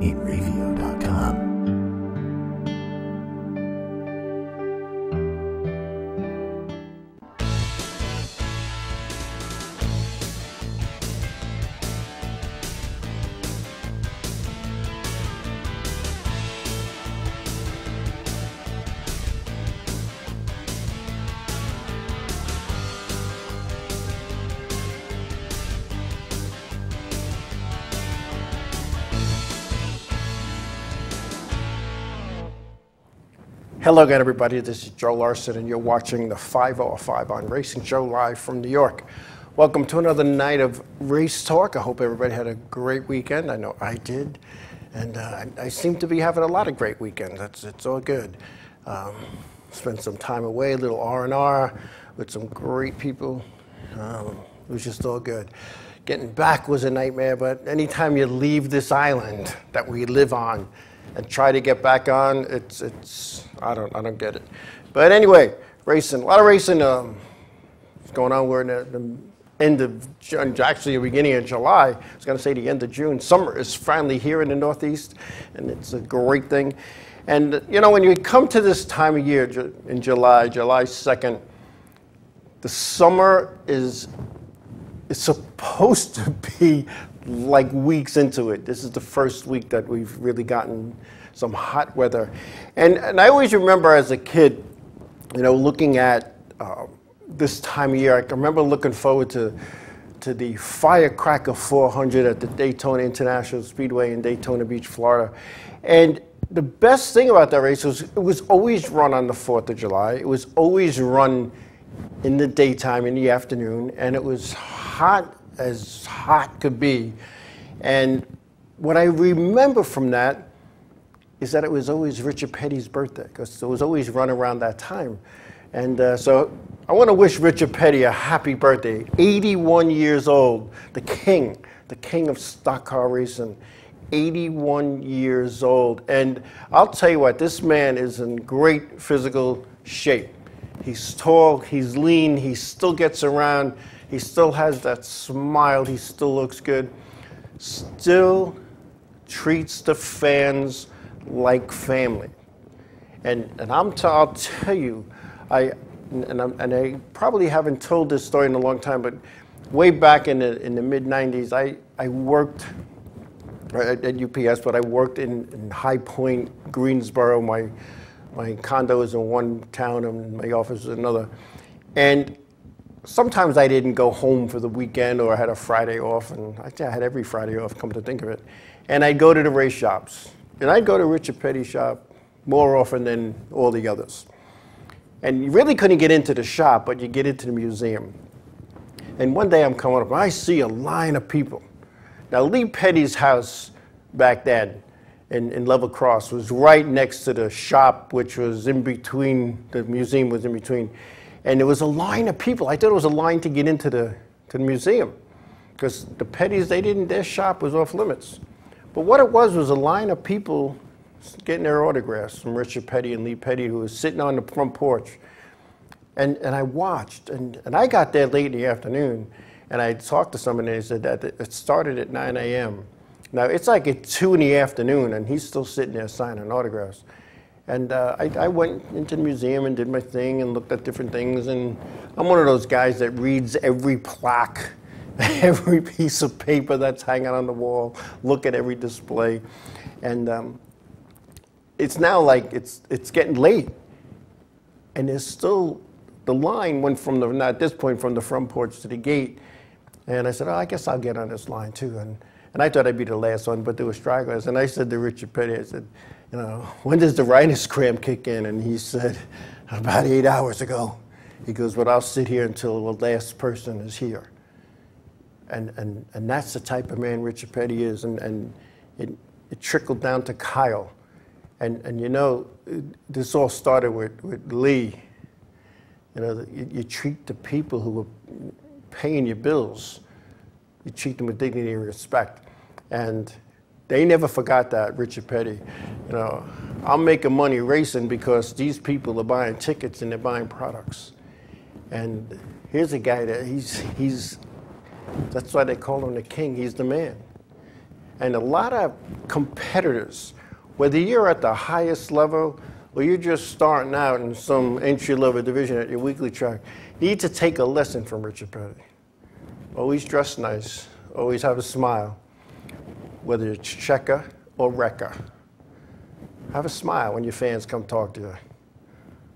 Inravio.com. Hello again, everybody. This is Joe Larson, and you're watching the 505 on Racing Joe live from New York. Welcome to another night of race talk. I hope everybody had a great weekend. I know I did, and I seem to be having a lot of great weekends. It's all good. Spent some time away, a little R&R with some great people. It was just all good. Getting back was a nightmare, but anytime you leave this island that we live on and try to get back on, I don't get it. But anyway, racing, a lot of racing is going on. We're in the end of June, actually the beginning of July. I was going to say the end of June. Summer is finally here in the Northeast, and it's a great thing. And you know, when you come to this time of year in July 2nd, the summer is supposed to be like weeks into it. This is the first week that we've really gotten some hot weather. And I always remember as a kid, you know, looking at this time of year, I remember looking forward to the Firecracker 400 at the Daytona International Speedway in Daytona Beach, Florida. And the best thing about that race was it was always run on the 4th of July. It was always run in the daytime, in the afternoon, and it was hot as hot could be. And what I remember from that is that it was always Richard Petty's birthday, because it was always run around that time. And so I want to wish Richard Petty a happy birthday. 81 years old, the king of stock car racing, 81 years old. And I'll tell you what, this man is in great physical shape. He's tall, he's lean, he still gets around, he still has that smile, he still looks good, still treats the fans like family. And I'll tell you, I probably haven't told this story in a long time, but way back in the mid-90s, I worked at UPS, but I worked in High Point, Greensboro. My condo is in one town and my office is another. And sometimes I didn't go home for the weekend, or I had a Friday off, and I had every Friday off, come to think of it. And I'd go to the race shops. And I'd go to Richard Petty's shop more often than all the others. And you really couldn't get into the shop, but you get into the museum. And one day I'm coming up, and I see a line of people. Now, Lee Petty's house back then in Level Cross was right next to the shop, which was in between, the museum was in between. And there was a line of people. I thought it was a line to get into the museum, because the Pettys, their shop was off limits. But what it was a line of people getting their autographs from Richard Petty and Lee Petty, who was sitting on the front porch. And I watched, and I got there late in the afternoon, and I talked to someone, and they said that it started at 9 a.m. Now, it's like at 2 in the afternoon, and he's still sitting there signing autographs. And I went into the museum and did my thing and looked at different things. And I'm one of those guys that reads every plaque, every piece of paper that's hanging on the wall, look at every display. And it's now like it's getting late. And there's still, the line went from at this point, from the front porch to the gate. And I said, oh, I guess I'll get on this line too. And I thought I'd be the last one, but there were stragglers. And I said to Richard Petty, I said, you know, when does the writer's cramp kick in? And he said, about 8 hours ago. He goes, but I'll sit here until the last person is here. And that's the type of man Richard Petty is. And it trickled down to Kyle. And you know, this all started with Lee. You know, you treat the people who are paying your bills, you treat them with dignity and respect. And they never forgot that, Richard Petty. You know, I'm making money racing because these people are buying tickets and they're buying products. And here's a guy that he's that's why they call him the king. He's the man. And a lot of competitors, whether you're at the highest level or you're just starting out in some entry-level division at your weekly track, need to take a lesson from Richard Petty. Always dress nice, always have a smile, whether it's checker or wrecker. Have a smile when your fans come talk to you.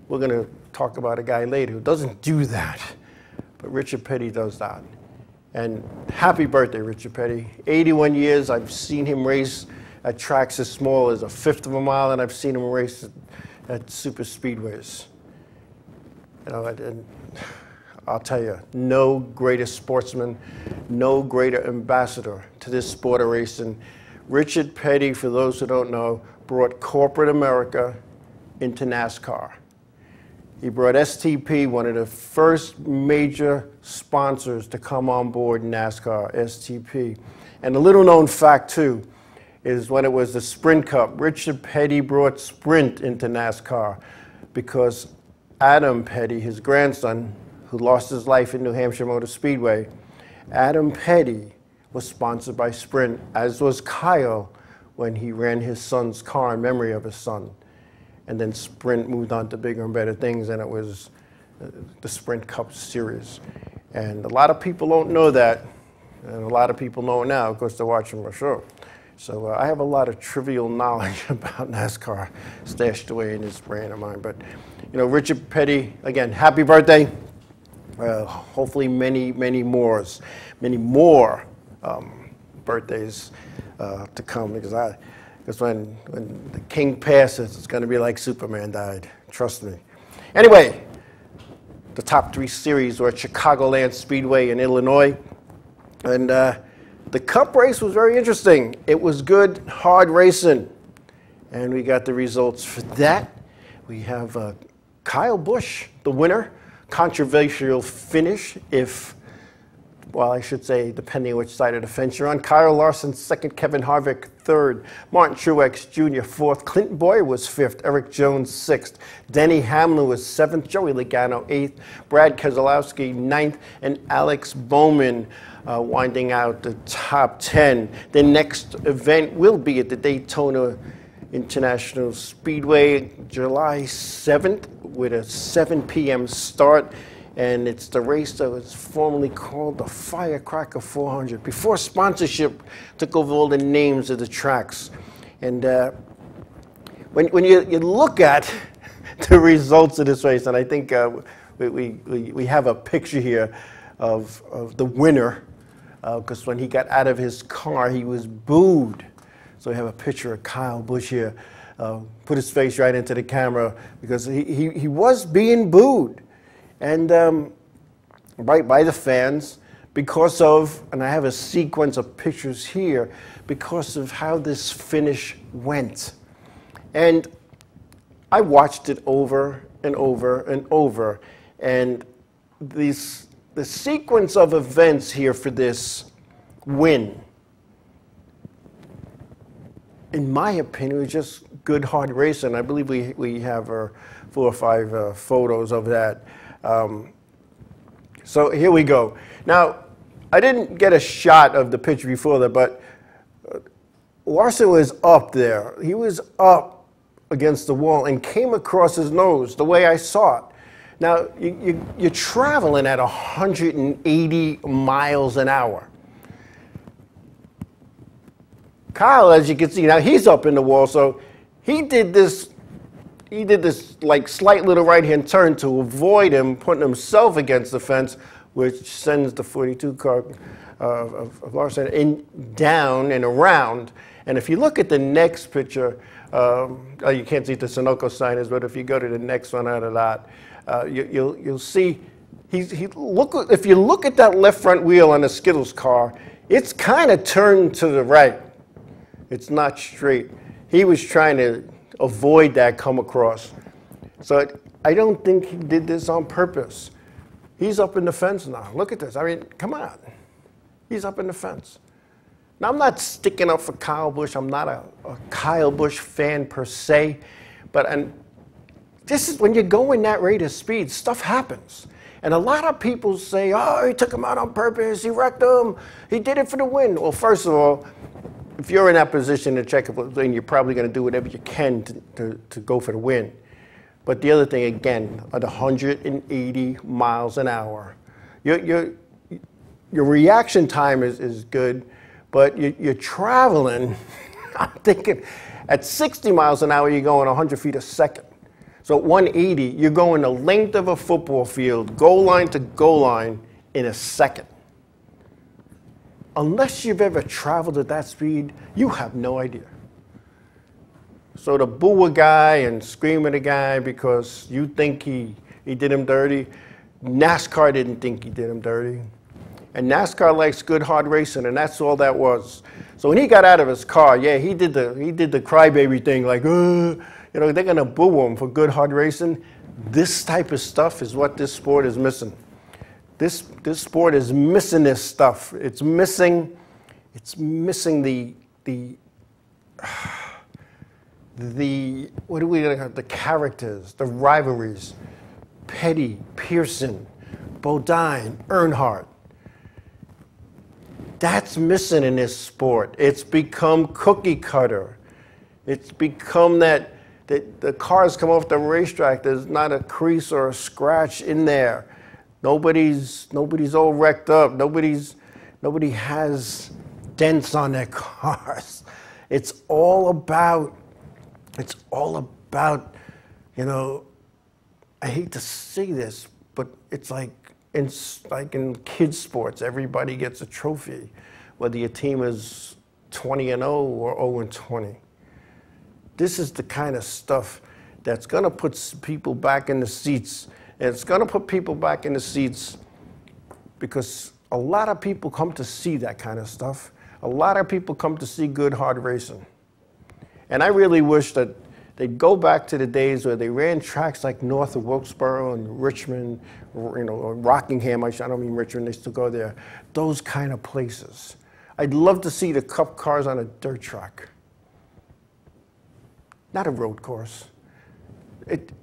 We're going to talk about a guy later who doesn't do that, but Richard Petty does that. And happy birthday, Richard Petty. 81 years, I've seen him race at tracks as small as a fifth of a mile, and I've seen him race at super speedways. You know, and I'll tell you, no greater sportsman, no greater ambassador to this sport of racing. Richard Petty, for those who don't know, brought corporate America into NASCAR. He brought STP, one of the first major sponsors to come on board in NASCAR, STP. And a little known fact too, is when it was the Sprint Cup, Richard Petty brought Sprint into NASCAR because Adam Petty, his grandson, who lost his life in New Hampshire Motor Speedway, Adam Petty was sponsored by Sprint, as was Kyle when he ran his son's car in memory of his son. And then Sprint moved on to bigger and better things, and it was the Sprint Cup Series. And a lot of people don't know that, and a lot of people know it now because they're watching my show. So I have a lot of trivial knowledge about NASCAR stashed away in this brain of mine. But, you know, Richard Petty, again, happy birthday. Hopefully many more birthdays to come, because when the king passes, it's going to be like Superman died. Trust me. Anyway, the top 3 series were at Chicagoland Speedway in Illinois. And the Cup race was very interesting. It was good, hard racing. And we got the results for that. We have Kyle Busch, the winner. Controversial finish, well, I should say, depending on which side of the fence you're on. Kyle Larson, 2nd, Kevin Harvick, 3rd, Martin Truex Jr., 4th, Clinton Boyer was 5th, Eric Jones, 6th, Denny Hamlin was 7th, Joey Logano, 8th, Brad Keselowski, 9th, and Alex Bowman winding out the top 10. The next event will be at the Daytona International Speedway, July 7th, with a 7 p.m. start. And it's the race that was formerly called the Firecracker 400, before sponsorship took over all the names of the tracks. And when you look at the results of this race, and I think we have a picture here of the winner, because when he got out of his car, he was booed. So we have a picture of Kyle Busch here, put his face right into the camera, because he was being booed. And by the fans, because of, and I have a sequence of pictures here, because of how this finish went. And I watched it over and over and over. And the sequence of events here for this win, in my opinion, was just good, hard racing. I believe we have 4 or 5 photos of that. So here we go. Now, I didn't get a shot of the picture before that, but Larson was up there. He was up against the wall and came across his nose the way I saw it. Now, you're traveling at 180 miles an hour. Kyle, as you can see, now he's up in the wall, so he did this like slight little right-hand turn to avoid him putting himself against the fence, which sends the 42 car of Larson down and around. And if you look at the next picture, you can't see the Sunoco signage, but if you go to the next one out of that, you'll see if you look at that left front wheel on the Skittles car, it's kind of turned to the right. It's not straight. He was trying to avoid that come across. So I don't think he did this on purpose. He's up in the fence now. Look at this. I mean, come on. He's up in the fence. Now, I'm not sticking up for Kyle Busch. I'm not a Kyle Busch fan per se. But this is when you go in that rate of speed, stuff happens. And a lot of people say, oh, he took him out on purpose. He wrecked him. He did it for the win. Well, first of all, if you're in that position to check it, then you're probably going to do whatever you can to go for the win. But the other thing, again, at 180 miles an hour, your reaction time is good, but you're traveling. I'm thinking at 60 miles an hour, you're going 100 feet a second. So at 180, you're going the length of a football field, goal line to goal line, in a second. Unless you've ever traveled at that speed, you have no idea. So to boo a guy and scream at a guy because you think he did him dirty, NASCAR didn't think he did him dirty. And NASCAR likes good hard racing, and that's all that was. So when he got out of his car, yeah, he did the crybaby thing, like, you know, they're gonna boo him for good hard racing. This type of stuff is what this sport is missing. This sport is missing this stuff. It's missing the what do we have? The characters, the rivalries. Petty, Pearson, Bodine, Earnhardt. That's missing in this sport. It's become cookie cutter. It's become that the cars come off the racetrack, there's not a crease or a scratch in there. Nobody's all wrecked up. Nobody has dents on their cars. It's all about, you know, I hate to say this, but it's like in kids sports, everybody gets a trophy, whether your team is 20-0 or 0-20. This is the kind of stuff that's gonna put people back in the seats. And it's going to put people back in the seats because a lot of people come to see that kind of stuff. A lot of people come to see good hard racing. And I really wish that they'd go back to the days where they ran tracks like north of Wilkesboro and Richmond, you know, or Rockingham. I don't mean Richmond, they still go there. Those kind of places. I'd love to see the Cup cars on a dirt track, not a road course.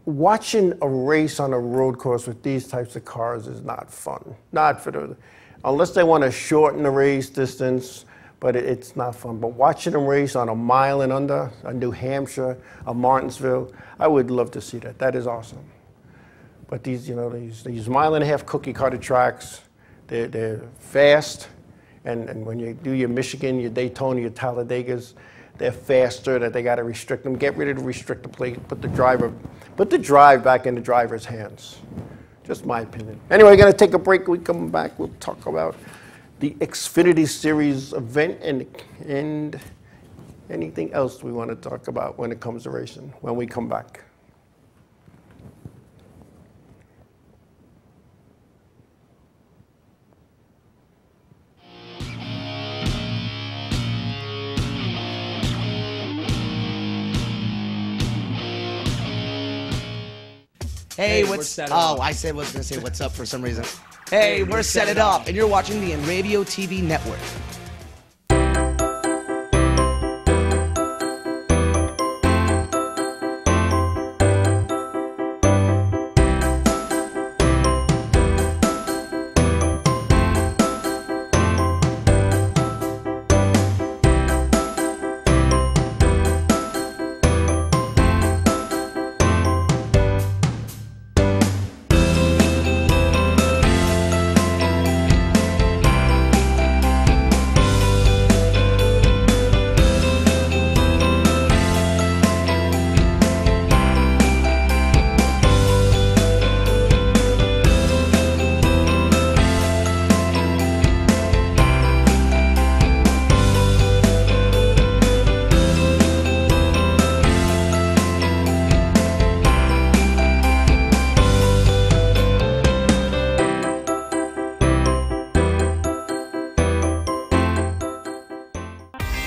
Watching a race on a road course with these types of cars is not fun. Not for unless they want to shorten the race distance, but it's not fun. But watching them race on a mile and under, a New Hampshire, a Martinsville, I would love to see that. That is awesome. But these, you know, these mile-and-a-half cookie-cutter tracks, they're fast, and when you do your Michigan, your Daytona, your Talladegas, they're faster, that they got to restrict them. Get rid of the restrictor plate, put the drive back in the driver's hands. Just my opinion. Anyway, we're going to take a break. When we come back, we'll talk about the Xfinity Series event and anything else we want to talk about when it comes to racing when we come back. Hey, what's oh, I said was gonna say what's up for some reason. Hey, we're Set It Up, and you're watching the Inravio TV network.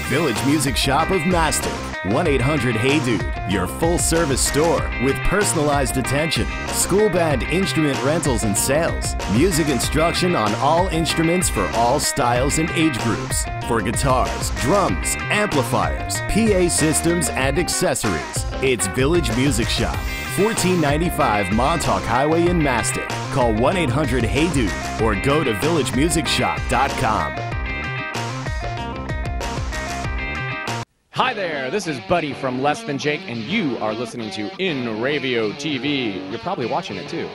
Village Music Shop of Mastic. 1-800-HEY-DUDE, your full-service store with personalized attention, school band instrument rentals and sales, music instruction on all instruments for all styles and age groups, for guitars, drums, amplifiers, PA systems, and accessories. It's Village Music Shop, 1495 Montauk Highway in Mastic. Call 1-800-HEY-DUDE or go to villagemusicshop.com. Hi there, this is Buddy from Less Than Jake, and you are listening to Inravio TV. You're probably watching it too.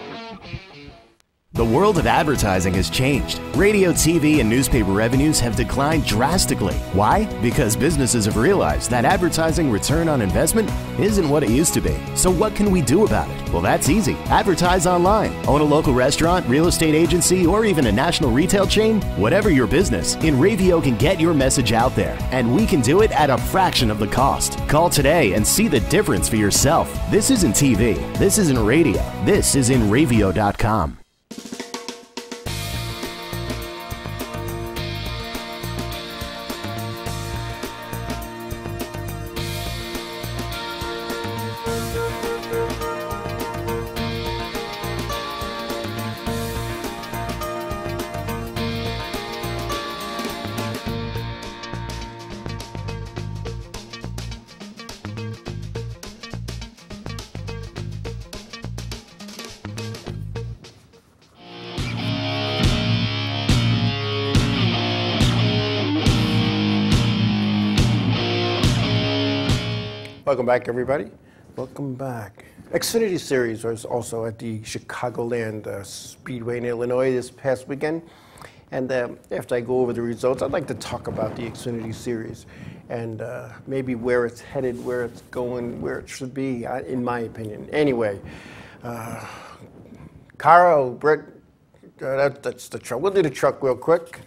The world of advertising has changed. Radio, TV, and newspaper revenues have declined drastically. Why? Because businesses have realized that advertising return on investment isn't what it used to be. So what can we do about it? Well, that's easy. Advertise online. Own a local restaurant, real estate agency, or even a national retail chain? Whatever your business, Inravio can get your message out there, and we can do it at a fraction of the cost. Call today and see the difference for yourself. This isn't TV. This isn't radio. This is Inravio.com. Welcome back, everybody. Welcome back. Xfinity Series was also at the Chicagoland Speedway in Illinois this past weekend. And after I go over the results, I'd like to talk about the Xfinity Series and maybe where it's headed, where it's going, where it should be, in my opinion. Anyway, Kyle, Brett, that's the truck. We'll do the truck real quick.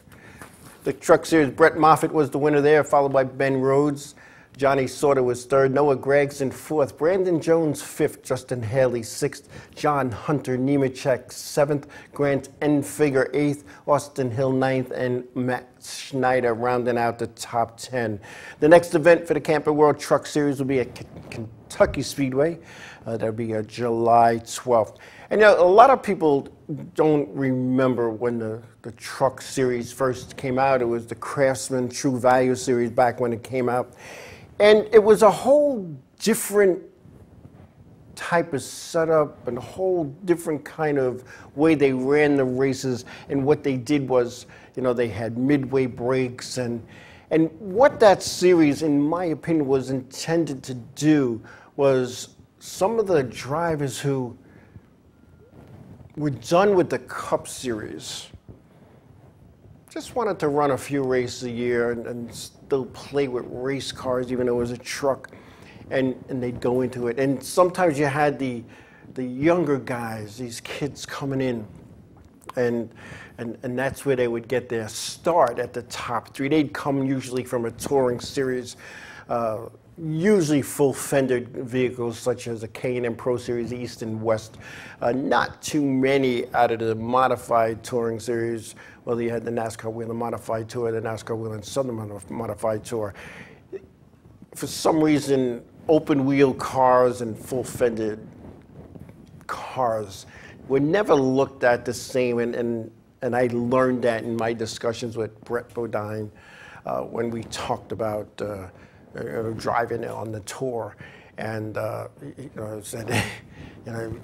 The truck series, Brett Moffitt was the winner there, followed by Ben Rhodes. Johnny Sauter was third, Noah Gragson fourth, Brandon Jones fifth, Justin Haley sixth, John Hunter Nemechek seventh, Grant Enfiger eighth, Austin Hill ninth, and Matt Schneider rounding out the top 10. The next event for the Camping World Truck Series will be at Kentucky Speedway. That'll be July 12th. And you know, a lot of people don't remember when the Truck Series first came out. It was the Craftsman True Value Series back when it came out. And it was a whole different type of setup and a whole different kind of way they ran the races. And what they did was, you know, they had midway breaks. And what that series, in my opinion, was intended to do was some of the drivers who were done with the Cup Series just wanted to run a few races a year and still play with race cars, even though it was a truck, and they'd go into it. And sometimes you had the younger guys, these kids coming in, and that's where they would get their start at the top three. They'd come usually from a touring series, usually full-fendered vehicles such as a K&M Pro Series East and West. Not too many out of the modified touring series. Well, you had the NASCAR Whelen Modified Tour, the NASCAR Whelen Southern Modified Tour. For some reason, open-wheel cars and full-fended cars were never looked at the same, and I learned that in my discussions with Brett Bodine when we talked about driving on the tour, and said,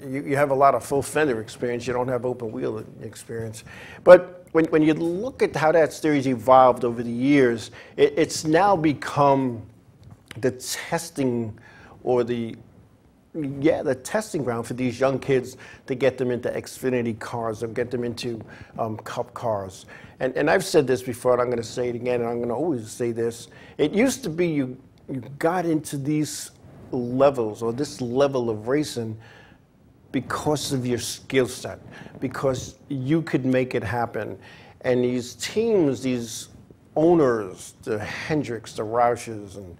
you have a lot of full fender experience, you don't have open wheel experience. But when you look at how that series evolved over the years, it's now become the testing or the testing ground for these young kids to get them into Xfinity cars or get them into Cup cars. And I've said this before, and I'm going to say it again, and I'm going to always say this. It used to be you got into these levels or this level of racing because of your skill set, because you could make it happen. And these teams, these owners, the Hendricks, the Roush's, and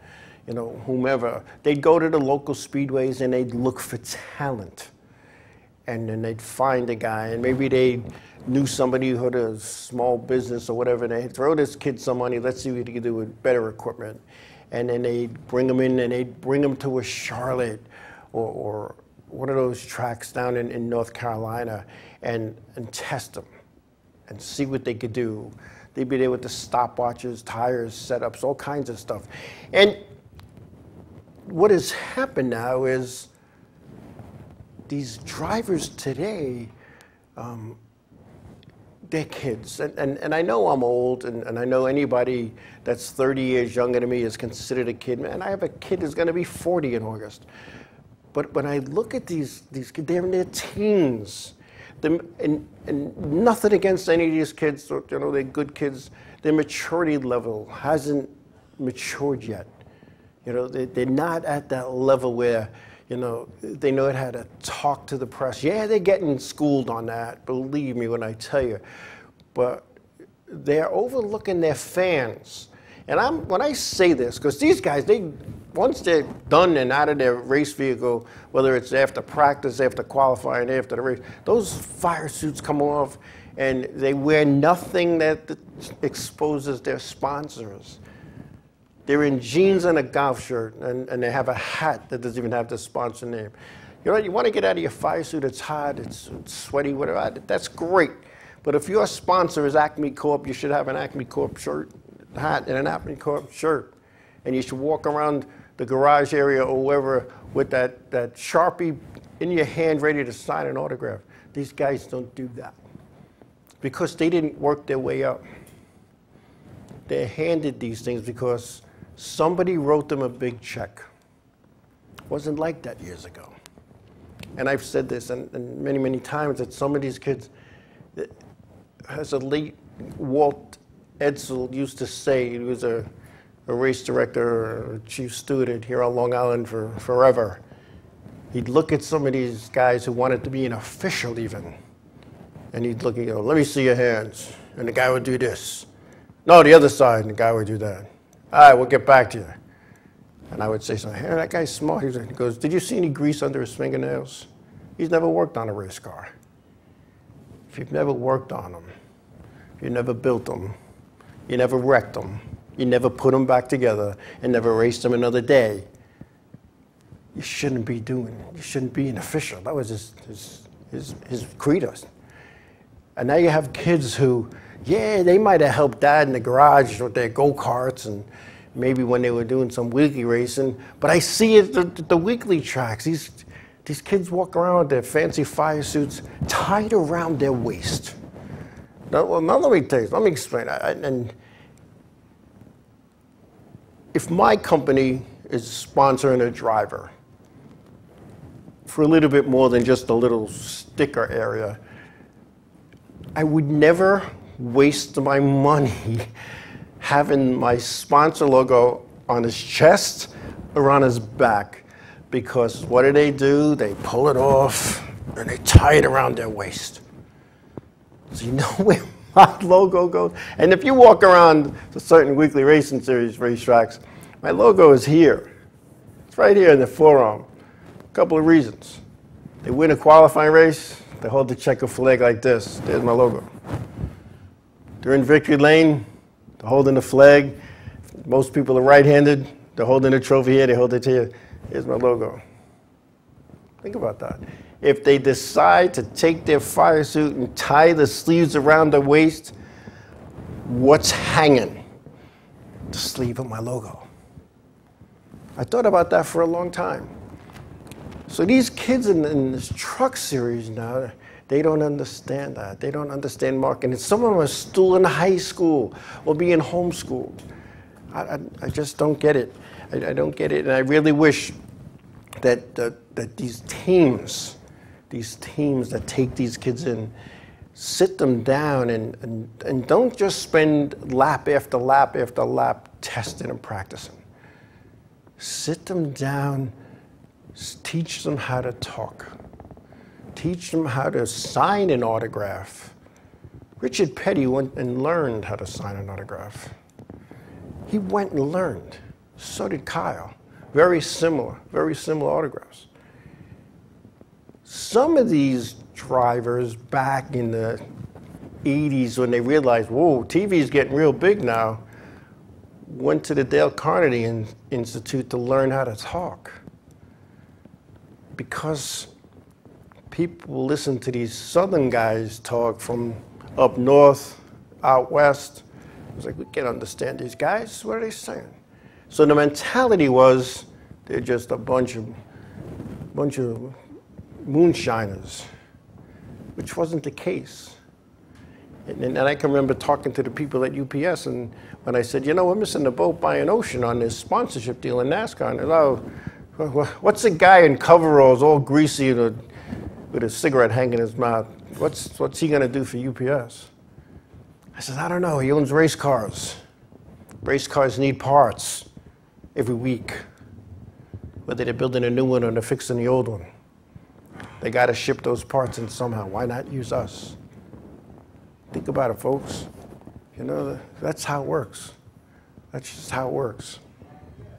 whomever, they'd go to the local speedways and they'd look for talent. And then they'd find a guy, and maybe they knew somebody who had a small business or whatever, and they'd throw this kid some money, let's see what he can do with better equipment. And then they'd bring him in, and they'd bring him to a Charlotte or one of those tracks down in North Carolina and test them and see what they could do. They'd be there with the stopwatches, tires, setups, all kinds of stuff. And what has happened now is these drivers today they're kids. And I know I'm old, and I know anybody that's 30 years younger than me is considered a kid. Man, I have a kid who's going to be 40 in August. But when I look at these kids, they're in their teens. And nothing against any of these kids, you know, they're good kids. Their maturity level hasn't matured yet. You know, they're not at that level where, you know, they know how to talk to the press. Yeah, they're getting schooled on that, believe me when I tell you. But they're overlooking their fans. And when I say this, because these guys, once they're done and out of their race vehicle, whether it's after practice, after qualifying, after the race, those fire suits come off and they wear nothing that exposes their sponsors. They're in jeans and a golf shirt, and they have a hat that doesn't even have the sponsor name. You know, you want to get out of your fire suit, it's hot, it's sweaty, whatever, that's great. But if your sponsor is Acme Corp, you should have an Acme Corp shirt, hat, and an Acme Corp shirt. And you should walk around the garage area or wherever with that Sharpie in your hand ready to sign an autograph. These guys don't do that because they didn't work their way up. They're handed these things because somebody wrote them a big check. It wasn't like that years ago. And I've said this and many, many times that some of these kids, as a late Walt Edsel used to say, he was a race director or chief steward here on Long Island for forever. He'd look at some of these guys who wanted to be an official even, and he'd look and go, let me see your hands. And the guy would do this. No, the other side, and the guy would do that. All right, we'll get back to you. And I would say something, hey, that guy's smart. He goes, did you see any grease under his fingernails? He's never worked on a race car. If you've never worked on them, you never built them, you never wrecked them, you never put them back together and never raced them another day, you shouldn't be an official. That was his credo. And now you have kids who, yeah, they might have helped dad in the garage with their go-karts and maybe when they were doing some weekly racing, but I see it at the weekly tracks. These kids walk around with their fancy fire suits tied around their waist. Now let me tell you, let me explain. And if my company is sponsoring a driver for a little bit more than just a little sticker area, I would never waste my money having my sponsor logo on his chest or on his back, because what do? They pull it off and they tie it around their waist. So you know where my logo goes? And if you walk around to certain weekly racing series racetracks, my logo is here. It's right here in the forearm. A couple of reasons. They win a qualifying race, they hold the checker flag like this. There's my logo. They're in victory lane, they're holding the flag. Most people are right-handed. They're holding the trophy here, they hold it here. Here's my logo. Think about that. If they decide to take their fire suit and tie the sleeves around their waist, what's hanging? The sleeve of my logo. I thought about that for a long time. So these kids in this truck series now, they don't understand that. They don't understand marketing. Some of them are still in high school or being homeschooled. I just don't get it. I don't get it, and I really wish that these teams that take these kids in, sit them down and don't just spend lap after lap after lap testing and practicing. Sit them down, teach them how to talk. Teach them how to sign an autograph. Richard Petty went and learned how to sign an autograph. He went and learned. So did Kyle. Very similar autographs. Some of these drivers back in the 80s when they realized, whoa, TV's getting real big now, went to the Dale Carnegie Institute to learn how to talk. Because people listen to these southern guys talk from up north, out west. It's like, we can't understand these guys. What are they saying? So the mentality was they're just a bunch of moonshiners, which wasn't the case. And I can remember talking to the people at UPS, and when I said, you know, we're missing the boat by an ocean on this sponsorship deal in NASCAR. And they're, oh, what's a guy in coveralls all greasy with a cigarette hanging in his mouth? What's he going to do for UPS? I said, I don't know. He owns race cars. Race cars need parts every week, whether they're building a new one or they're fixing the old one. They got to ship those parts in somehow. Why not use us? Think about it, folks. You know, that's how it works. That's just how it works.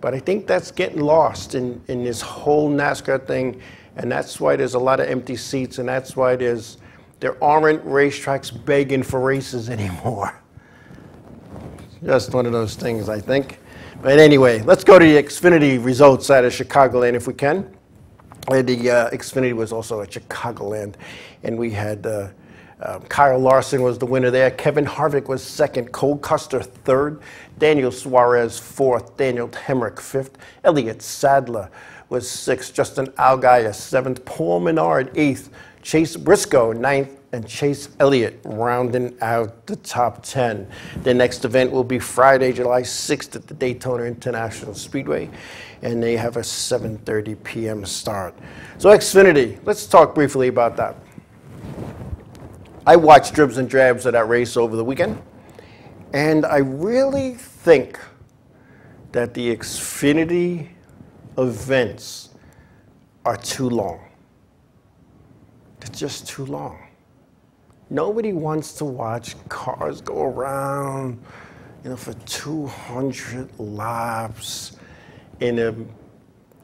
But I think that's getting lost in this whole NASCAR thing, and that's why there's a lot of empty seats, and that's why there aren't racetracks begging for races anymore. Just one of those things, I think. But anyway, let's go to the Xfinity results out of Chicagoland if we can. The Xfinity was also at Chicagoland, and we had Kyle Larson was the winner there. Kevin Harvick was second. Cole Custer third. Daniel Suarez fourth. Daniel Hemrick fifth. Elliott Sadler was sixth. Justin Allgaier seventh. Paul Menard eighth. Chase Briscoe ninth. And Chase Elliott rounding out the top 10. The next event will be Friday, July 6th at the Daytona International Speedway, and they have a 7:30 p.m. start. So Xfinity, let's talk briefly about that. I watched dribs and drabs of that race over the weekend, and I really think that the Xfinity events are too long. They're just too long. Nobody wants to watch cars go around, you know, for 200 laps in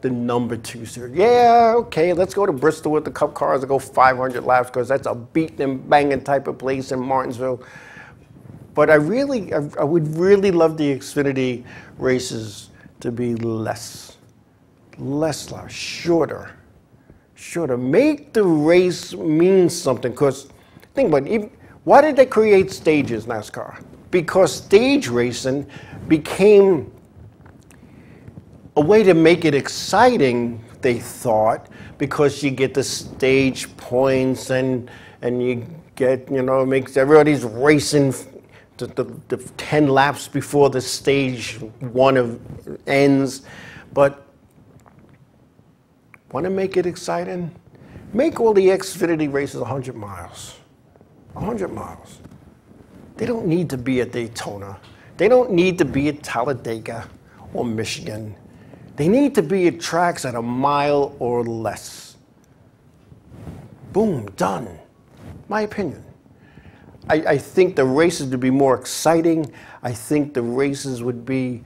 the number 2 series. Yeah, okay, let's go to Bristol with the Cup cars and go 500 laps because that's a beating and banging type of place in Martinsville. But I would really love the Xfinity races to be less laps, shorter. Make the race mean something, because think about it, why did they create stages, NASCAR? Because stage racing became a way to make it exciting, they thought, because you get the stage points and you get, you know, it makes everybody's racing the 10 laps before the stage one ends. But want to make it exciting? Make all the Xfinity races 100 miles. 100 miles. They don't need to be at Daytona. They don't need to be at Talladega or Michigan. They need to be at tracks at a mile or less. Boom, done. My opinion. I think the races would be more exciting. I think the races would be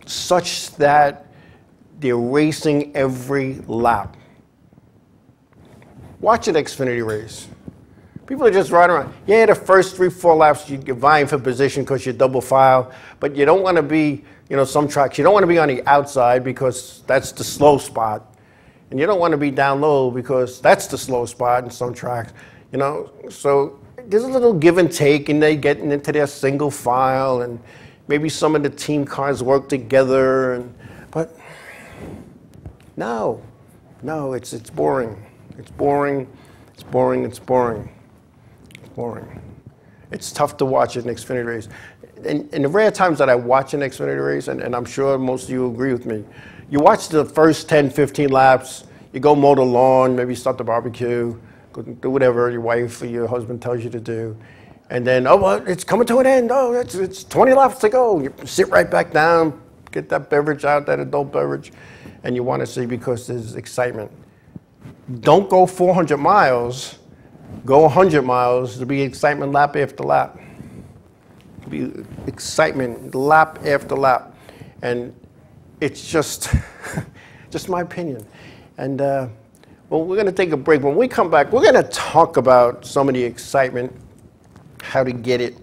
such that they're racing every lap. Watch an Xfinity race. People are just riding around. Yeah, the first 3-4 laps you're vying for position because you're double file, but you don't want to be, you know, some tracks, you don't want to be on the outside because that's the slow spot. And you don't want to be down low because that's the slow spot in some tracks, you know. So there's a little give and take, and they getting into their single file, and maybe some of the team cars work together, but no, it's boring. It's boring. It's boring. It's boring. Boring. It's tough to watch an Xfinity race. And the rare times that I watch an Xfinity race, and I'm sure most of you agree with me, you watch the first 10, 15 laps, you go mow the lawn, maybe start the barbecue, go do whatever your wife or your husband tells you to do. And then, oh, well, it's coming to an end. Oh, it's 20 laps to go. You sit right back down, get that beverage out, that adult beverage, and you want to see because there's excitement. Don't go 400 miles. Go 100 miles. There'll be excitement lap after lap. There'll be excitement lap after lap. And it's just my opinion. And well, we're going to take a break. When we come back, we're going to talk about some of the excitement, how to get it,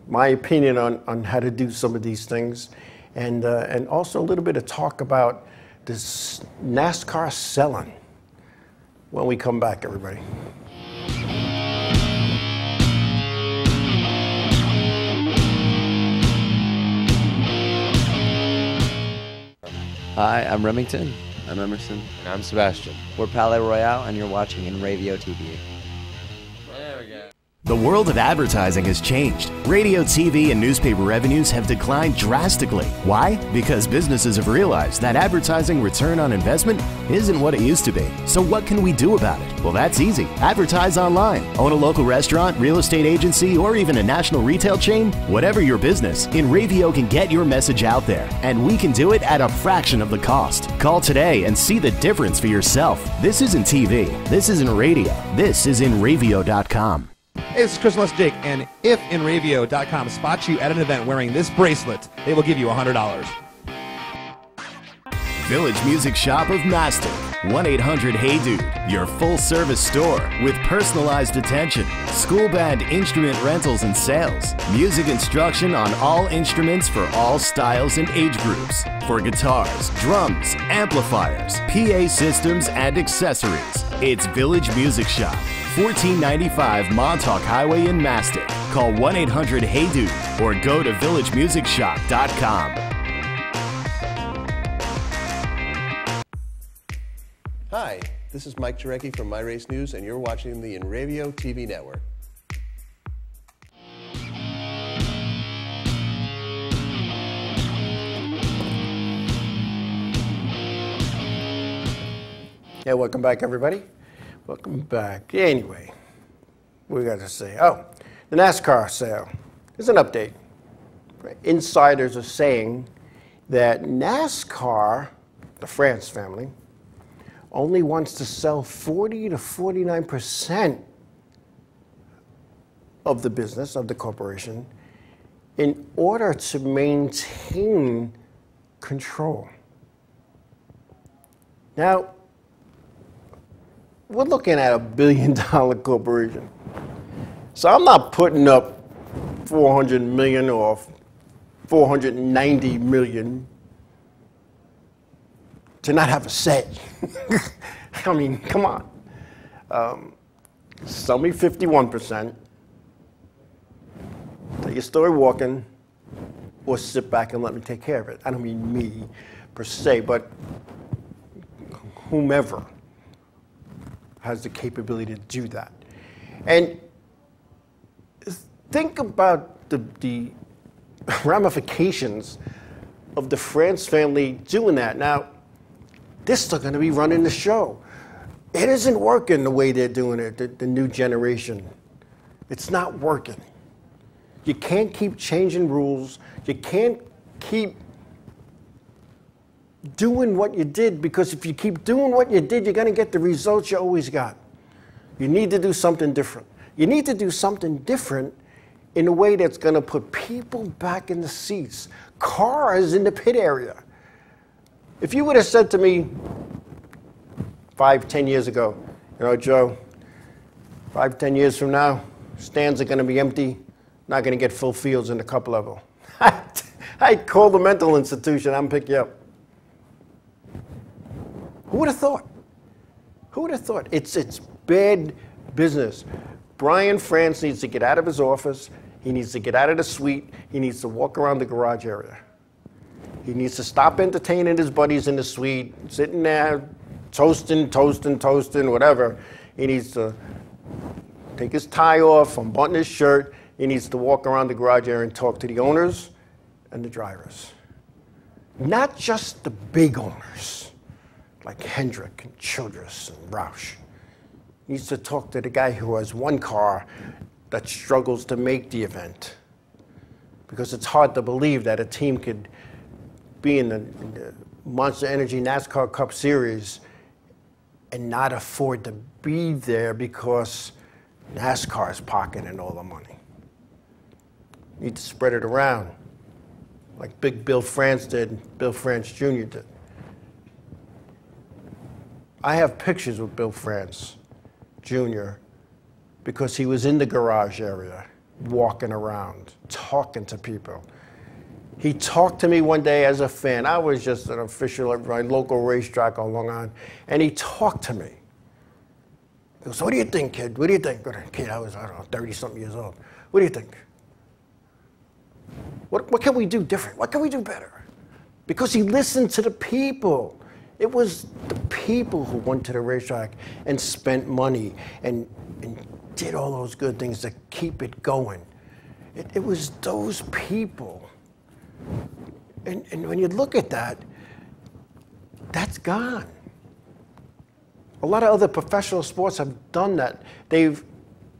my opinion on how to do some of these things, and also a little bit of talk about this NASCAR selling when we come back, everybody. Hi, I'm Remington. I'm Emerson. And I'm Sebastian. We're Palais Royale, and you're watching Inravio TV. There we go. The world of advertising has changed. Radio, TV, and newspaper revenues have declined drastically. Why? Because businesses have realized that advertising return on investment isn't what it used to be. So what can we do about it? Well, that's easy. Advertise online. Own a local restaurant, real estate agency, or even a national retail chain? Whatever your business, Inravio can get your message out there, and we can do it at a fraction of the cost. Call today and see the difference for yourself. This isn't TV. This isn't radio. This is Inravio.com. Hey, this is Chris and Jake, and if Inravio.com spots you at an event wearing this bracelet, they will give you $100. Village Music Shop of Mastic. 1-800-HEY-DUDE. Your full-service store with personalized attention, school band instrument rentals and sales, music instruction on all instruments for all styles and age groups, for guitars, drums, amplifiers, PA systems, and accessories. It's Village Music Shop. 1495 Montauk Highway in Mastic. Call 1-800-HEY-DUDE or go to villagemusicshop.com. Hi, this is Mike Jarecki from My Race News, and you're watching the Inravio TV network. Yeah, welcome back, everybody. Welcome back. Anyway, we got to say, the NASCAR sale. There's an update. Insiders are saying that NASCAR, the France family, only wants to sell 40 to 49% of the business, of the corporation, in order to maintain control. Now, we're looking at $1 billion corporation. So I'm not putting up 400 million or 490 million to not have a say. I mean, come on. Sell me 51%, take your story walking, or sit back and let me take care of it. I don't mean me per se, but whomever has the capability to do that. And think about the ramifications of the France family doing that. Now, they're still going to be running the show. It isn't working the way they're doing it, the new generation. It's not working. You can't keep changing rules. You can't keep doing what you did, because if you keep doing what you did, you're going to get the results you always got. You need to do something different. You need to do something different in a way that's going to put people back in the seats, cars in the pit area. If you would have said to me 5, 10 years ago, you know, Joe, 5, 10 years from now, stands are going to be empty, not going to get full fields in a couple of them. I'd call the mental institution and pick you up. Who would have thought? Who would have thought? It's bad business. Brian France needs to get out of his office. He needs to get out of the suite. He needs to walk around the garage area. He needs to stop entertaining his buddies in the suite, sitting there, toasting, whatever. He needs to take his tie off, unbutton his shirt. He needs to walk around the garage area and talk to the owners and the drivers. Not just the big owners, like Hendrick and Childress and Roush. He needs to talk to the guy who has one car that struggles to make the event. Because it's hard to believe that a team could be in the Monster Energy NASCAR Cup Series and not afford to be there because NASCAR is pocketing all the money. You need to spread it around, like Big Bill France did, Bill France Jr. did. I have pictures with Bill France Jr. because he was in the garage area, walking around, talking to people. He talked to me one day as a fan. I was just an official at my local racetrack on Long Island, and he talked to me. He goes, "What do you think, kid? What do you think?" Kid, I was, 30-something years old. "What do you think? What can we do different? What can we do better?" Because he listened to the people. It was the people who went to the racetrack and spent money and did all those good things to keep it going. It was those people. And when you look at that, that's gone. A lot of other professional sports have done that. They've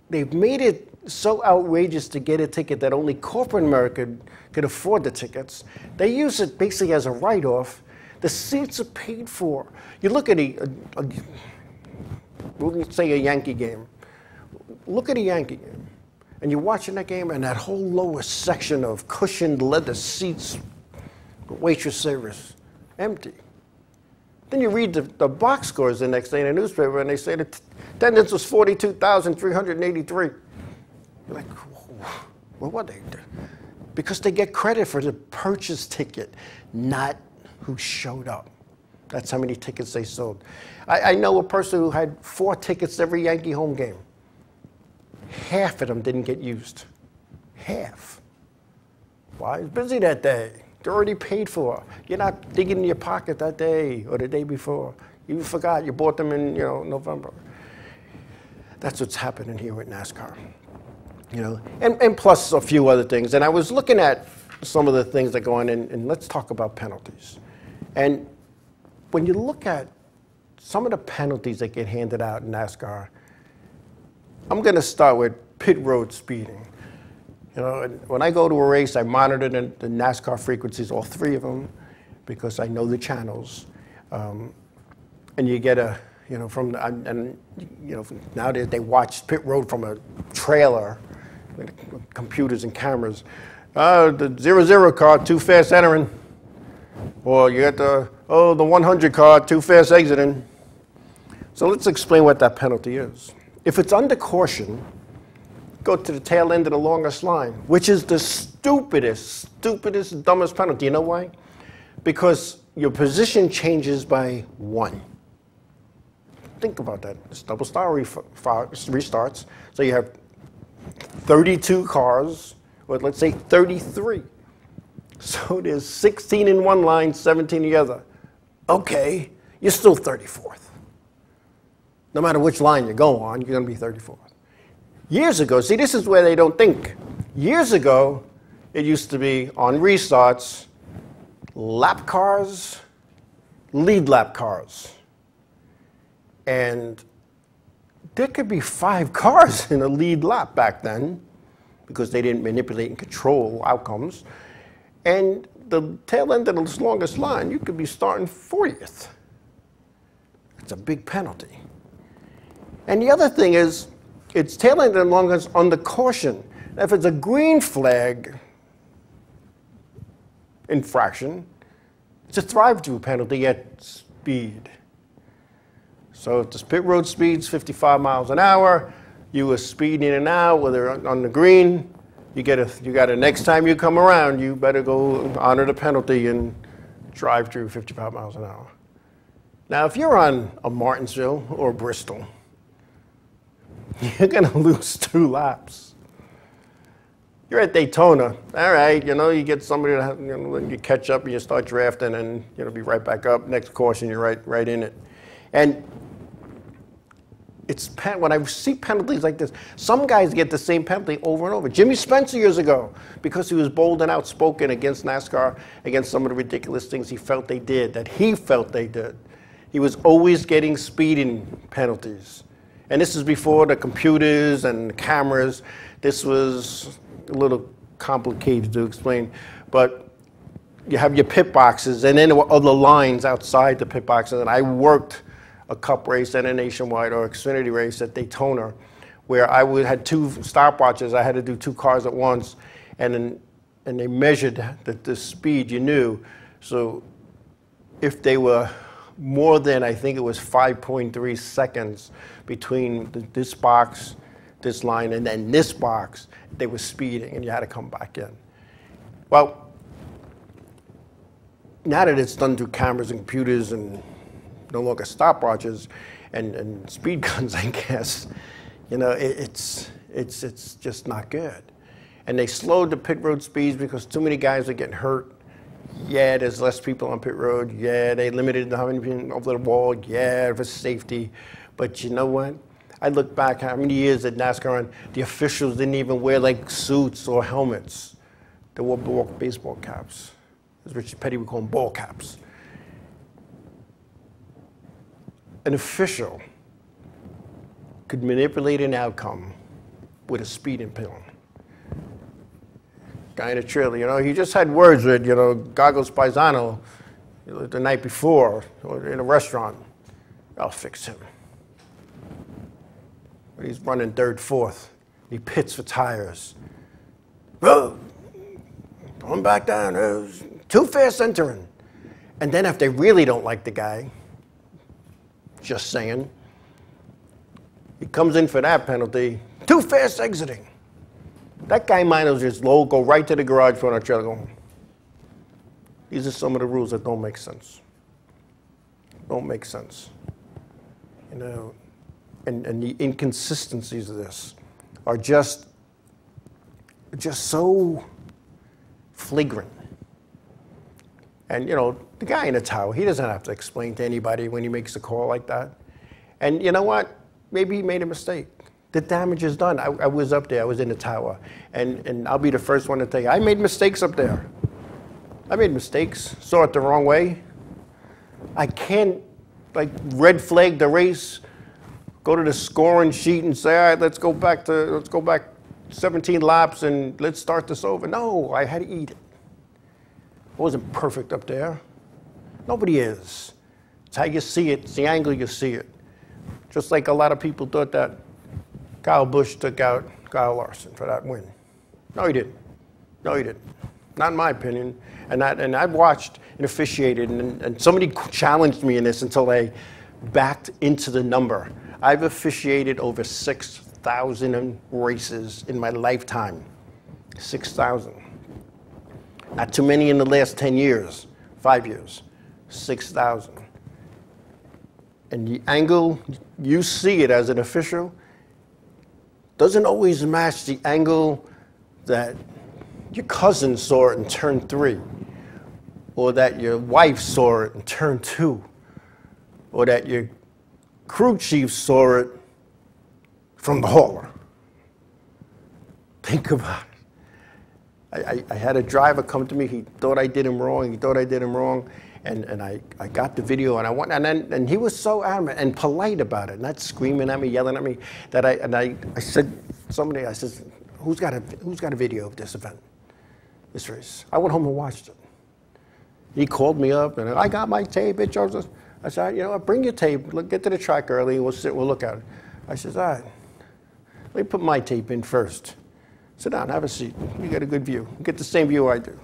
made it so outrageous to get a ticket that only corporate America could afford the tickets. They use it basically as a write-off. The seats are paid for. You look at we'll say a Yankee game. Look at a Yankee game, and you're watching that game, and that whole lower section of cushioned leather seats, waitress service, empty. Then you read the box scores the next day in the newspaper, and they say the attendance was 42,383. You're like, well, what they do? Because they get credit for the purchase ticket, not who showed up. That's how many tickets they sold. I know a person who had 4 tickets every Yankee home game. Half of them didn't get used. Half. Why? He's busy that day. They're already paid for. You're not digging in your pocket that day or the day before. You forgot. You bought them in, November. That's what's happening here with NASCAR. And plus a few other things. And I was looking at some of the things that go on, and let's talk about penalties. And when you look at some of the penalties that get handed out in NASCAR, I'm going to start with pit road speeding. When I go to a race, I monitor the NASCAR frequencies, all 3 of them, because I know the channels. And you get nowadays they watch pit road from a trailer with computers and cameras. The 00 car, too fast entering. Or you got the 100 car, too fast exiting. So let's explain what that penalty is. If it's under caution, go to the tail end of the longest line, which is the stupidest, dumbest penalty. You know why? Because your position changes by 1. Think about that. It's double star restarts. So you have 32 cars, or let's say 33. So there's 16 in one line, 17 the other. Okay, you're still 34th. No matter which line you go on, you're going to be 34th. Years ago, see, this is where they don't think. Years ago, it used to be on restarts, lap cars, lead lap cars. And there could be 5 cars in a lead lap back then because they didn't manipulate and control outcomes. And the tail end of the longest line, you could be starting 40th. It's a big penalty. And the other thing is, it's tail end of the longest under caution. If it's a green flag infraction, it's a drive-through penalty at speed. So if the pit road speed's 55 miles an hour, you were speeding in and out, whether on the green, you got to next time you come around, you better go honor the penalty and drive through 55 miles an hour. Now, if you're on a Martinsville or Bristol, you're going to lose 2 laps. You're at Daytona. All right, you get somebody to you catch up and you start drafting and be right back up. Next caution, you're right in it. And when I see penalties like this, some guys get the same penalty over and over. Jimmy Spencer years ago, because he was bold and outspoken against NASCAR, against some of the ridiculous things he felt they did. He was always getting speeding penalties. And this is before the computers and cameras. This was a little complicated to explain, but you have your pit boxes, and then there were other lines outside the pit boxes. And I worked a Cup race and a Nationwide or Xfinity race at Daytona, where I had 2 stopwatches. I had to do 2 cars at once, and they measured the speed you knew. So if they were more than, I think it was 5.3 seconds between this box, this line, and then this box, they were speeding, and you had to come back in. Well, now that it's done through cameras and computers and no longer stopwatches and speed guns, I guess, it's just not good. And they slowed the pit road speeds because too many guys are getting hurt. Yeah, there's less people on pit road. Yeah, they limited how many people over the wall. Yeah, for safety. But you know what? I look back how many years at NASCAR and the officials didn't even wear like suits or helmets. They wore baseball caps. As Richard Petty would call them, ball caps. An official could manipulate an outcome with a speeding pill. Guy in a trailer, you know, he just had words with, you know, Goggles Paisano the night before or in a restaurant. I'll fix him. But he's running third, fourth. He pits for tires. Oh, going back down. Too fast entering. And then if they really don't like the guy, just saying, he comes in for that penalty. Too fast exiting. That guy might as well just go right to the garage for a trailer, go home. These are some of the rules that don't make sense. Don't make sense. You know, and the inconsistencies of this are just so flagrant. And you know, the guy in the tower, he doesn't have to explain to anybody when he makes a call like that. And you know what? Maybe he made a mistake. The damage is done. I was up there, I was in the tower, and I'll be the first one to tell you, I made mistakes up there. I made mistakes, saw it the wrong way. I can't, like, red flag the race, go to the scoring sheet and say, all right, let's go back 17 laps and let's start this over. No, I had to eat it. I wasn't perfect up there. Nobody is. It's how you see it, it's the angle you see it. Just like a lot of people thought that Kyle Busch took out Kyle Larson for that win. No, he didn't. No, he didn't. Not in my opinion. And I've watched and officiated, and somebody challenged me in this until I backed into the number. I've officiated over 6,000 races in my lifetime. 6,000. Not too many in the last 10 years, 5 years. 6,000. And the angle you see it as an official doesn't always match the angle that your cousin saw it in turn 3, or that your wife saw it in turn 2, or that your crew chief saw it from the hauler. Think about it. I had a driver come to me, he thought I did him wrong, and I got the video, and he was so adamant and polite about it, not screaming at me, yelling at me, that I said, I said, who's got a video of this event, this race? I went home and watched it. He called me up, and I got my tape, it shows us. I said, you know what, bring your tape, get to the track early, and we'll look at it. I said, all right, let me put my tape in first. Sit down, have a seat, you get a good view. You get the same view I do.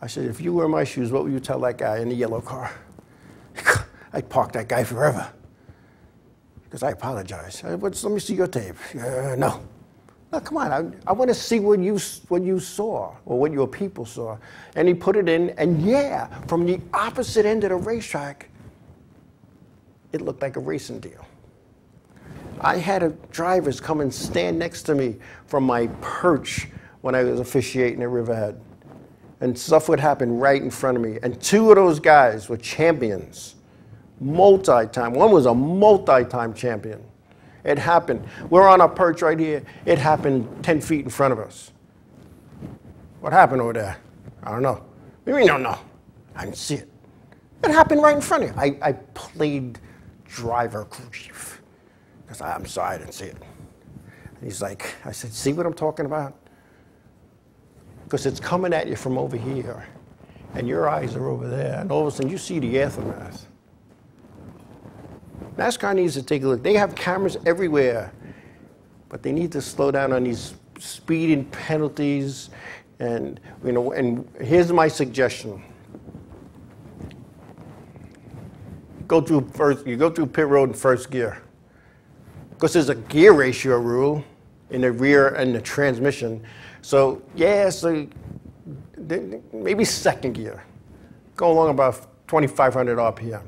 I said, if you were in my shoes, what would you tell that guy in the yellow car? I'd park that guy forever. Because I apologize. Let me see your tape. No. No, come on. I want to see what you saw, or what your people saw. And he put it in, and yeah, from the opposite end of the racetrack, it looked like a racing deal. I had drivers come and stand next to me from my perch when I was officiating at Riverhead. And stuff would happen right in front of me. And 2 of those guys were champions, multi-time. One was a multi-time champion. It happened. We're on our perch right here. It happened 10 feet in front of us. What happened over there? I don't know. Maybe you don't know. I didn't see it. It happened right in front of you. I played driver crew chief. Because I'm sorry, I didn't see it. And he's like, I said, see what I'm talking about? Because it's coming at you from over here, and your eyes are over there, and all of a sudden you see the aftermath. NASCAR needs to take a look. They have cameras everywhere, but they need to slow down on these speeding penalties. And you know, and here's my suggestion: you go through pit road in first gear, because there's a gear ratio rule in the rear and the transmission. So yeah, so maybe second gear, go along about 2,500 RPM.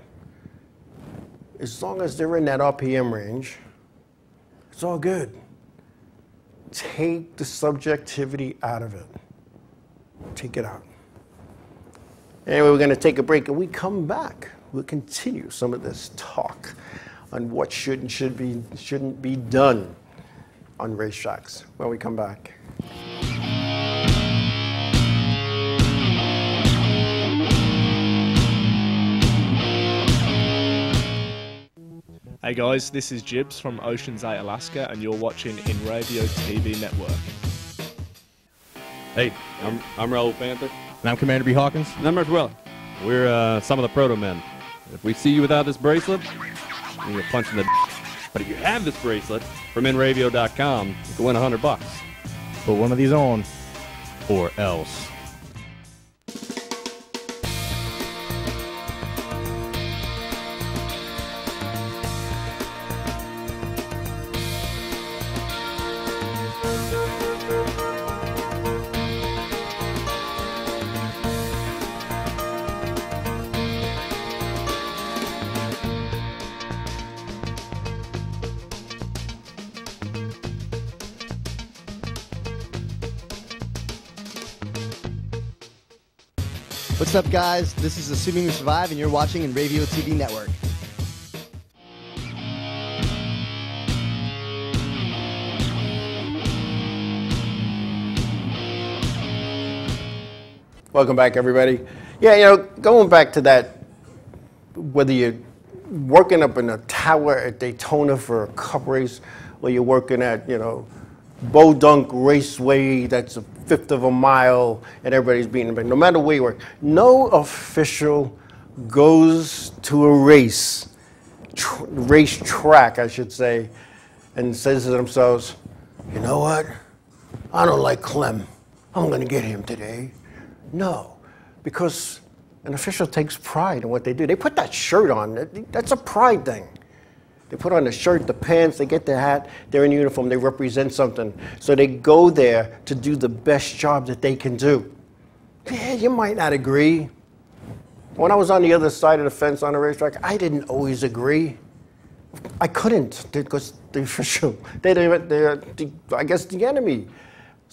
As long as they're in that RPM range, it's all good. Take the subjectivity out of it. Take it out. Anyway, we're going to take a break, and we come back. We'll continue some of this talk on what shouldn't be done on racetracks when we come back. Hey guys, this is Jibs from Ocean's 8, Alaska, and you're watching Inravio TV Network. Hey, I'm Raul Panther. And I'm Commander B. Hawkins. And I'm Mark Well. We're some of the proto men. If we see you without this bracelet, you're punching the But if you have this bracelet from Inravio.com, you can win $100. Put one of these on, or else. What's up, guys? This is Assuming We Survive, and you're watching Inravio TV Network. Welcome back, everybody. Yeah, you know, going back to that, whether you're working up in a tower at Daytona for a cup race, or you're working at, you know, Bodunk Raceway, that's a fifth of a mile, and everybody's beating them. No matter where you work, no official goes to a racetrack, I should say, and says to themselves, you know what? I don't like Clem. I'm going to get him today. No, because an official takes pride in what they do. They put that shirt on. That's a pride thing. They put on the shirt, the pants, they get the hat, they're in uniform, they represent something. So they go there to do the best job that they can do. Yeah, you might not agree. When I was on the other side of the fence on the racetrack, I didn't always agree. I couldn't, because the official, they're I guess, the enemy.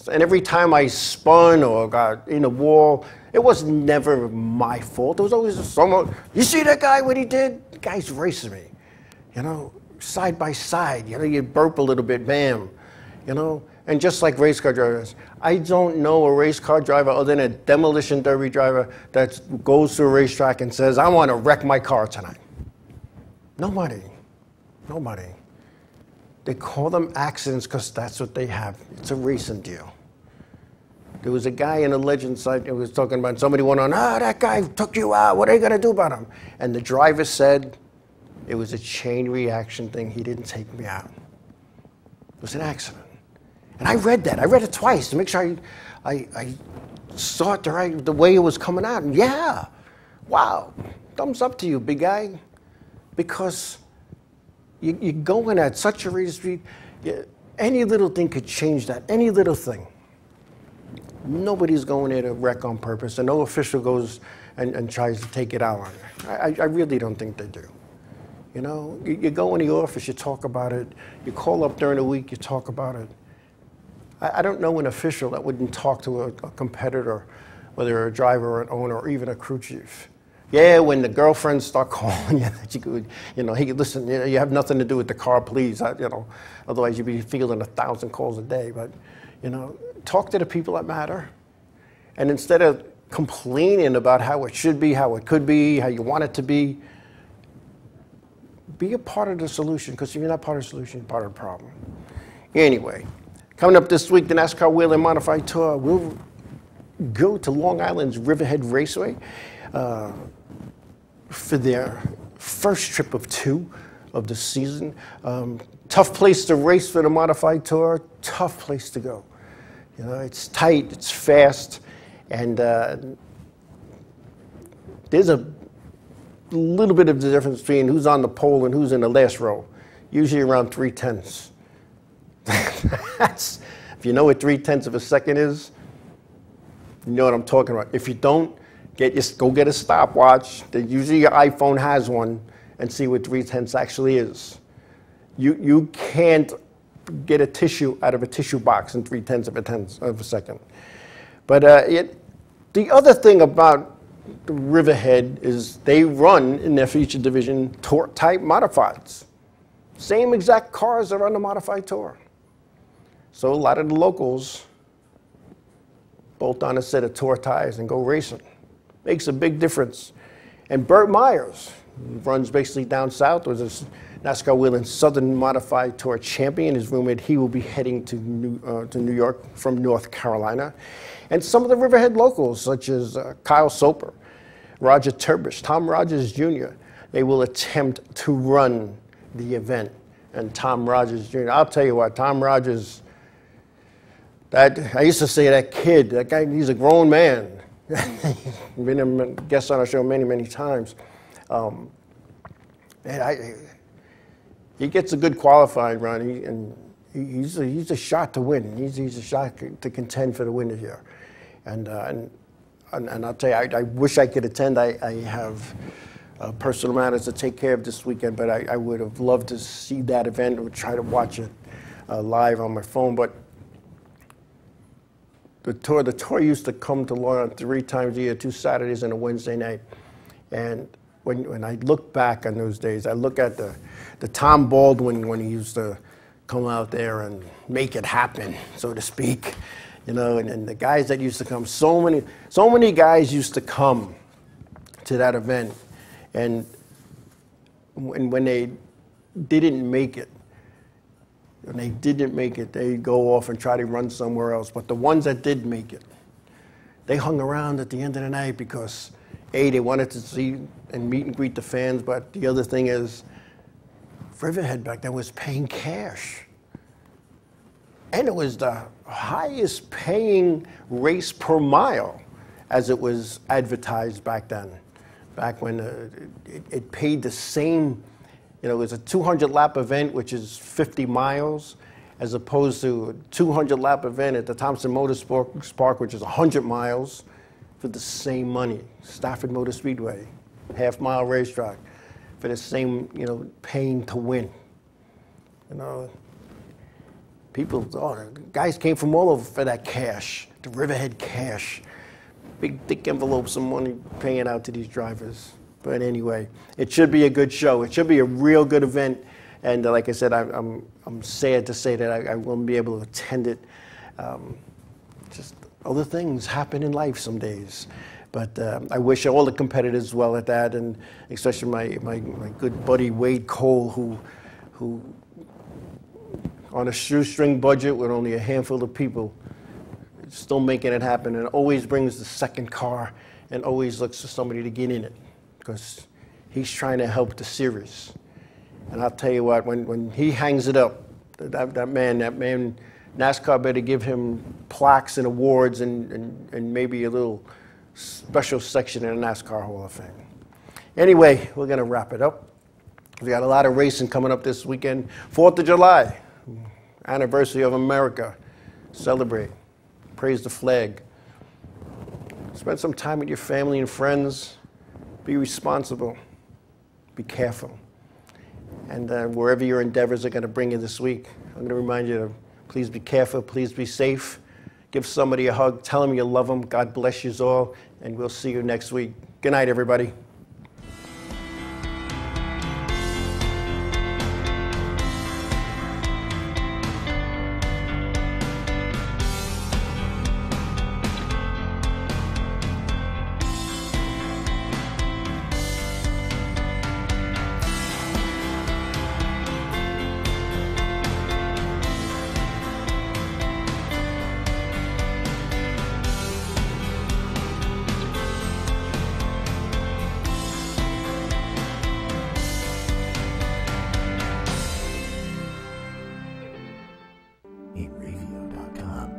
And every time I spun or got in a wall, it was never my fault. It was always someone, you see that guy, what he did? The guy's racing me. You know, side by side, you know, you burp a little bit, bam, you know. And just like race car drivers, I don't know a race car driver other than a demolition derby driver that goes to a racetrack and says, I want to wreck my car tonight. Nobody. Nobody. They call them accidents because that's what they have. It's a racing deal. There was a guy in a legend site who was talking about somebody went on, that guy took you out. What are you going to do about him? And the driver said, it was a chain reaction thing. He didn't take me out. It was an accident. And I read that. I read it twice to make sure I saw it the way it was coming out. And yeah, wow, thumbs up to you, big guy. Because you're going at such a rate of speed, any little thing could change that, any little thing. Nobody's going there to wreck on purpose, and no official goes and tries to take it out on you. I really don't think they do. You know, you go in the office, you talk about it. You call up during the week, you talk about it. I don't know an official that wouldn't talk to a competitor, whether a driver or an owner or even a crew chief. Yeah, when the girlfriends start calling you, that you could, you know, hey, listen, you have nothing to do with the car, please. You know, otherwise you'd be fielding 1,000 calls a day. But, you know, talk to the people that matter. And instead of complaining about how it should be, how it could be, how you want it to be a part of the solution, because if you're not part of the solution, you're part of the problem. Anyway, coming up this week, the NASCAR Wheel and Modified Tour will go to Long Island's Riverhead Raceway for their first trip of 2 of the season. Tough place to race for the Modified Tour, tough place to go. You know, it's tight, it's fast, and there's a little bit of the difference between who's on the pole and who's in the last row, usually around 3/10. That's, if you know what 3/10 of a second is, you know what I'm talking about. If you don't, go get a stopwatch. Usually your iPhone has one, and see what 3/10 actually is. You can't get a tissue out of a tissue box in 3/10 of a second. But the other thing about the Riverhead is they run in their feature division torque type modifieds. Same exact cars are on the modified tour. So a lot of the locals bolt on a set of tour tires and go racing. Makes a big difference. And Burt Myers runs basically down south, was a NASCAR Whelen Southern Modified Tour champion. It's rumored he will be heading to New York from North Carolina. And some of the Riverhead locals, such as Kyle Soper, Roger Turbish, Tom Rogers Jr., they will attempt to run the event. And Tom Rogers Jr., I'll tell you what, Tom Rogers, I used to say that kid, that guy, he's a grown man. Been a guest on our show many, many times. He gets a good qualifying run, he's a shot to win. He's a shot to contend for the win here. And I'll tell you, I wish I could attend. I have personal matters to take care of this weekend, but I would have loved to see that event or try to watch it live on my phone. But the tour used to come to Lawrence 3 times a year, 2 Saturdays and a Wednesday night. And when I look back on those days, I look at the Tom Baldwin when he used to come out there and make it happen, so to speak. You know, and the guys that used to come, so many guys used to come to that event. And when they didn't make it, they'd go off and try to run somewhere else. But the ones that did make it, they hung around at the end of the night because, A, they wanted to see and meet and greet the fans, but the other thing is, Riverhead back then was paying cash. And it was the highest paying race per mile as it was advertised back then. Back when it paid the same, you know, it was a 200-lap event, which is 50 miles, as opposed to a 200-lap event at the Thompson Motorsports Park, which is 100 miles, for the same money. Stafford Motor Speedway, half-mile racetrack, for the same, you know, paying to win. You know, guys came from all over for that cash, the Riverhead cash. Big, thick envelopes of money paying out to these drivers. But anyway, it should be a good show. It should be a real good event. And like I said, I'm sad to say that I won't be able to attend it. Just other things happen in life some days. But I wish all the competitors well at that, and especially my good buddy Wade Cole, who on a shoestring budget with only a handful of people, still making it happen, and always brings the second car and always looks for somebody to get in it because he's trying to help the series. And I'll tell you what, when he hangs it up, that man, NASCAR better give him plaques and awards and maybe a little special section in the NASCAR Hall of Fame. Anyway, we're going to wrap it up. We got a lot of racing coming up this weekend. 4th of July, anniversary of America. Celebrate. Praise the flag. Spend some time with your family and friends. Be responsible. Be careful. And wherever your endeavors are going to bring you this week, I'm going to remind you to please be careful, please be safe. Give somebody a hug, tell them you love them. God bless you all, and we'll see you next week. Good night, everybody. Inravio.com.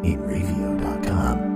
Inravio.com.